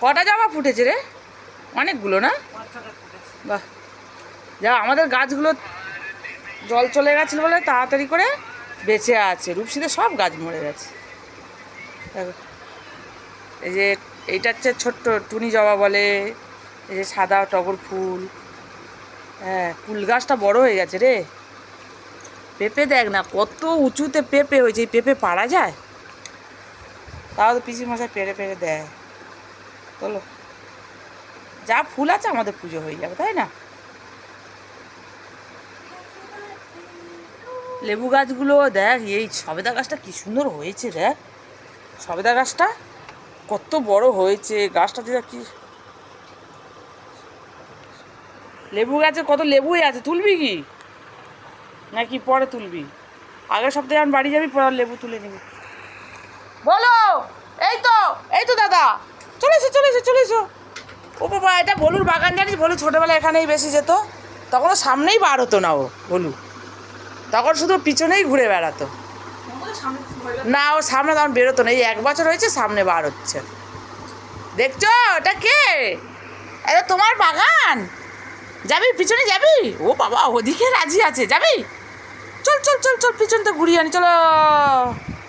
কটা জবা ফুটেছে রে? অনেকগুলো না? বাহ, যা আমাদের গাছগুলো জল চলে গেছিলো বলে তাড়াতাড়ি করে বেঁচে আছে। রূপসীতে সব গাছ মরে গেছে। দেখো, এই যে এইটা হচ্ছে ছোট্ট টুনি জবা বলে, এই যে সাদা টগর ফুল। হ্যাঁ, ফুল গাছটা বড় হয়ে গেছে রে। পেঁপে দেখ না কত উঁচুতে পেঁপে হয়েছে। এই পেঁপে পাড়া যায়? তাও তো পিসি মশাই পেড়ে পেড়ে দেয়। চলো, যা ফুল আছে আমাদের পুজো হয়ে যাবে, তাই না? লেবু গাছগুলো দেখ, এই সবেদা গাছটা কি সুন্দর হয়েছে দেখ। সবেদা গাছটা কত বড় হয়েছে। গাছটাতে কি লেবু গাছে কত লেবুই আছে। তুলবি কি নাকি পরে তুলবি? আগের সপ্তাহে যখন বাড়ি যাবি পরে লেবু তুলে নিবি। বলো, এই তো এই তো দাদা, চলে এসো চলে এসো চলে এসো। ও বাবা, এটা ভলুর বাগান জানিস? ভলু ছোটোবেলায় এখানেই বেশি যেত। তখন ও সামনেই বার হতো না, ও ভলু তখন শুধু পিছনেই ঘুরে বেড়াতো। না, ও সামনে তখন বেরোতো না। এই 1 বছর হয়েছে সামনে বার হচ্ছে। দেখছো ওটা কে? এটা তোমার বাগান। যাবি পিছনে যাবি? ও বাবা, ওদিকে রাজি আছে, যাবি? চল চল চল চল, পিছনটা ঘুরিয়ে আনি চলো।